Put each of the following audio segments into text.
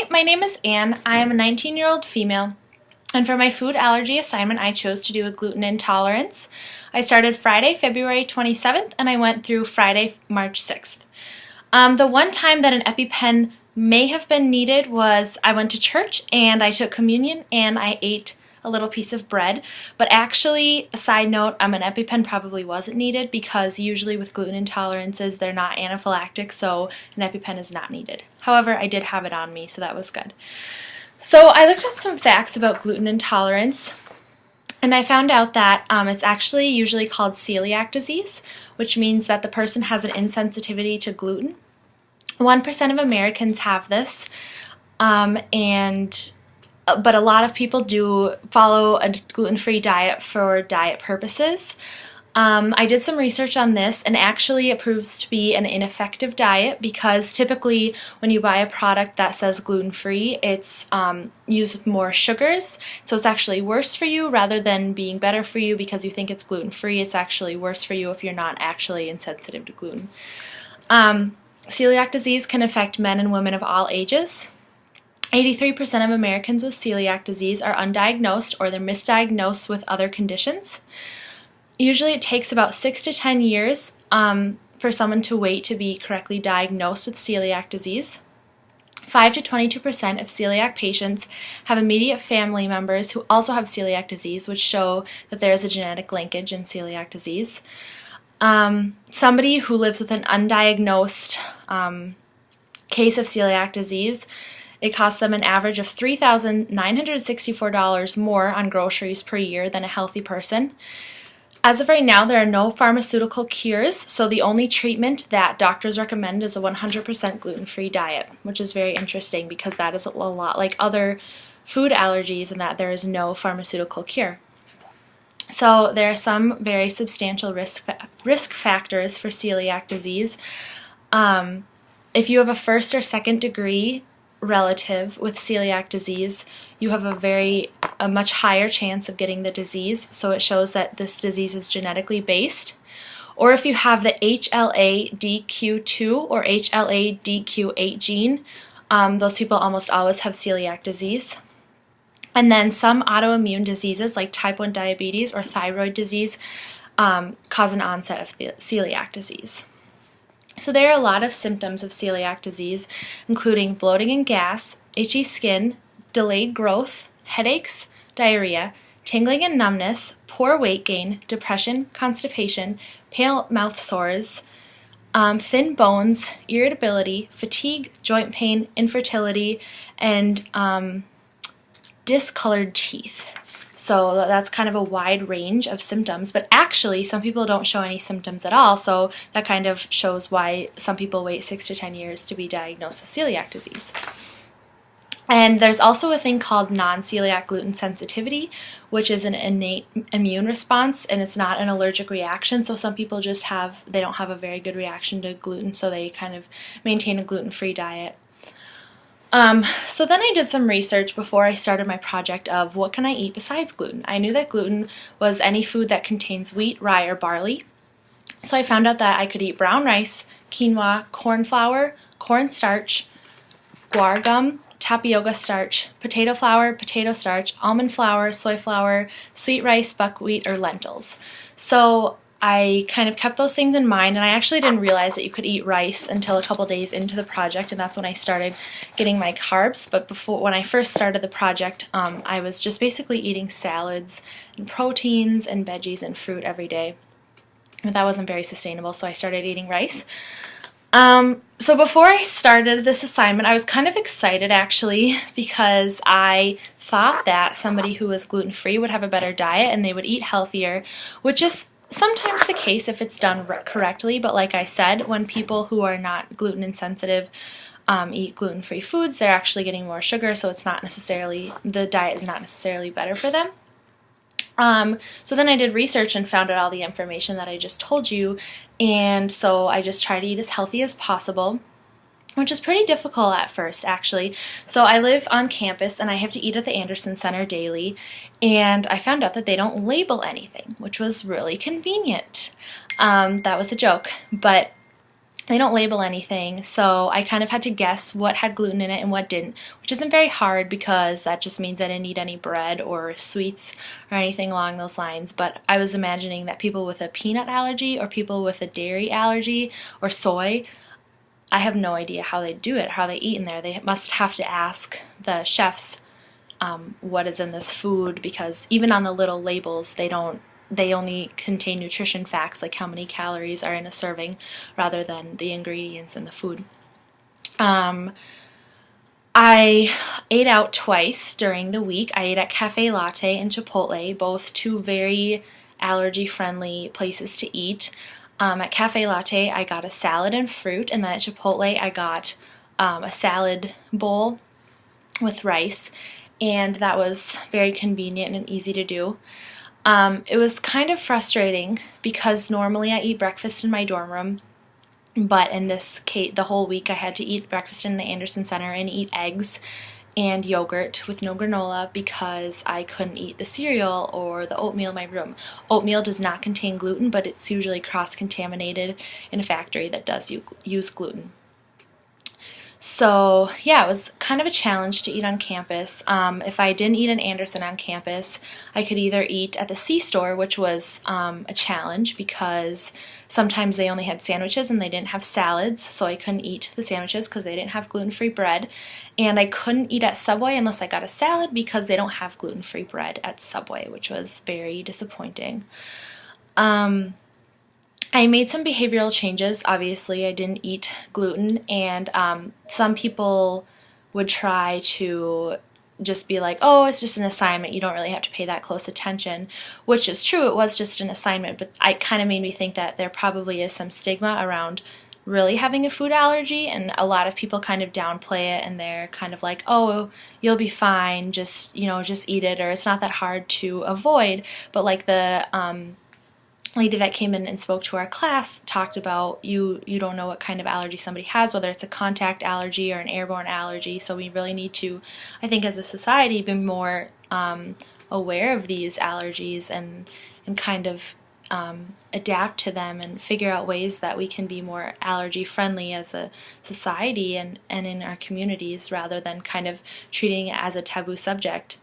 Hi, my name is Anne. I am a 19-year-old female, and for my food allergy assignment, I chose to do a gluten intolerance. I started Friday, February 27th, and I went through Friday, March 6th. The one time that an EpiPen may have been needed was I went to church and I took communion and I ate a little piece of bread, but actually, a side note, an EpiPen probably wasn't needed because usually with gluten intolerances they're not anaphylactic, so an EpiPen is not needed. However, I did have it on me, so that was good. So I looked up some facts about gluten intolerance, and I found out that it's actually usually called celiac disease, which means that the person has an insensitivity to gluten. 1% of Americans have this, but a lot of people do follow a gluten-free diet for diet purposes. I did some research on this, and actually it proves to be an ineffective diet because typically when you buy a product that says gluten-free, it's used with more sugars, so it's actually worse for you rather than being better for you because you think it's gluten-free. It's actually worse for you if you're not actually insensitive to gluten. Celiac disease can affect men and women of all ages. 83% of Americans with celiac disease are undiagnosed or they're misdiagnosed with other conditions. Usually it takes about 6 to 10 years for someone to wait to be correctly diagnosed with celiac disease. 5 to 22% of celiac patients have immediate family members who also have celiac disease, which show that there is a genetic linkage in celiac disease. Somebody who lives with an undiagnosed case of celiac disease, it costs them an average of $3,964 more on groceries per year than a healthy person. As of right now, there are no pharmaceutical cures, so the only treatment that doctors recommend is a 100% gluten-free diet, which is very interesting because that is a lot like other food allergies in that there is no pharmaceutical cure. So there are some very substantial risk factors for celiac disease. If you have a first or second degree relative with celiac disease, you have a much higher chance of getting the disease, so it shows that this disease is genetically based. Or if you have the HLA-DQ2 or HLA-DQ8 gene, those people almost always have celiac disease. And then some autoimmune diseases like type 1 diabetes or thyroid disease cause an onset of celiac disease. So there are a lot of symptoms of celiac disease, including bloating and gas, itchy skin, delayed growth, headaches, diarrhea, tingling and numbness, poor weight gain, depression, constipation, pale mouth sores, thin bones, irritability, fatigue, joint pain, infertility, and discolored teeth. So that's kind of a wide range of symptoms, but actually some people don't show any symptoms at all, so that kind of shows why some people wait 6 to 10 years to be diagnosed with celiac disease. And there's also a thing called non-celiac gluten sensitivity, which is an innate immune response, and it's not an allergic reaction, so some people just they don't have a very good reaction to gluten, so they kind of maintain a gluten-free diet. So then I did some research before I started my project of what can I eat besides gluten. I knew that gluten was any food that contains wheat, rye, or barley. So I found out that I could eat brown rice, quinoa, corn flour, cornstarch, guar gum, tapioca starch, potato flour, potato starch, almond flour, soy flour, sweet rice, buckwheat, or lentils. So I kind of kept those things in mind, and I actually didn't realize that you could eat rice until a couple days into the project, and that's when I started getting my carbs. But when I first started the project, I was just basically eating salads and proteins and veggies and fruit every day. But that wasn't very sustainable, so I started eating rice. So before I started this assignment, I was kind of excited actually because I thought that somebody who was gluten-free would have a better diet and they would eat healthier, which is sometimes the case if it's done correctly, but like I said, when people who are not gluten insensitive eat gluten-free foods, they're actually getting more sugar, so the diet is not necessarily better for them. So then I did research and found out all the information that I just told you, and so I just try to eat as healthy as possible, which is pretty difficult at first actually. So I live on campus and I have to eat at the Anderson Center daily, and I found out that they don't label anything, which was really convenient. That was a joke, but they don't label anything, so I kind of had to guess what had gluten in it and what didn't, which isn't very hard because that just means I didn't eat any bread or sweets or anything along those lines. But I was imagining that people with a peanut allergy or people with a dairy allergy or soy, I have no idea how they do it, how they eat in there. They must have to ask the chefs what is in this food, because even on the little labels they only contain nutrition facts like how many calories are in a serving rather than the ingredients in the food. I ate out twice during the week. I ate at Cafe Latte and Chipotle, both two very allergy-friendly places to eat. At Cafe Latte, I got a salad and fruit, and then at Chipotle, I got a salad bowl with rice, and that was very convenient and easy to do. It was kind of frustrating because normally I eat breakfast in my dorm room, but in this case, the whole week I had to eat breakfast in the Anderson Center and eat eggs and yogurt with no granola because I couldn't eat the cereal or the oatmeal in my room. Oatmeal does not contain gluten, but it's usually cross-contaminated in a factory that does use gluten. So yeah, it was kind of a challenge to eat on campus. If I didn't eat an Anderson on campus, I could either eat at the C-store, which was a challenge because sometimes they only had sandwiches and they didn't have salads, so I couldn't eat the sandwiches because they didn't have gluten-free bread. And I couldn't eat at Subway unless I got a salad because they don't have gluten-free bread at Subway, which was very disappointing. I made some behavioral changes. Obviously, I didn't eat gluten, and some people would try to just be like, oh, it's just an assignment, you don't really have to pay that close attention, which is true, it was just an assignment, but it kind of made me think that there probably is some stigma around really having a food allergy, and a lot of people kind of downplay it, and they're kind of like, oh, you'll be fine, just eat it, or it's not that hard to avoid. But like the lady that came in and spoke to our class talked about you don't know what kind of allergy somebody has, whether it's a contact allergy or an airborne allergy, so we really need to, I think as a society, be more aware of these allergies and kind of adapt to them and figure out ways that we can be more allergy friendly as a society and in our communities rather than kind of treating it as a taboo subject.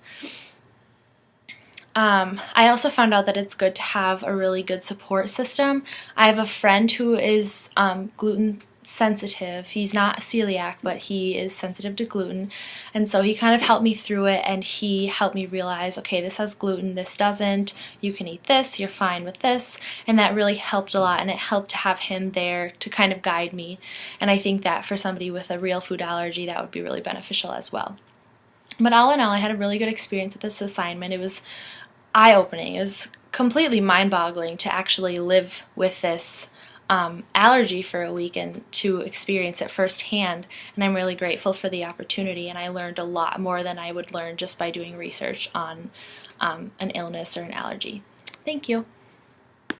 I also found out that it's good to have a really good support system. I have a friend who is gluten sensitive. He's not celiac, but he is sensitive to gluten, and so he kind of helped me through it, and he helped me realize, okay, this has gluten, this doesn't, you can eat this, you're fine with this, and that really helped a lot, and it helped to have him there to kind of guide me, and I think that for somebody with a real food allergy, that would be really beneficial as well. But all in all, I had a really good experience with this assignment. It was eye-opening. It was completely mind-boggling to actually live with this allergy for a week and to experience it firsthand, and I'm really grateful for the opportunity, and I learned a lot more than I would learn just by doing research on an illness or an allergy. Thank you.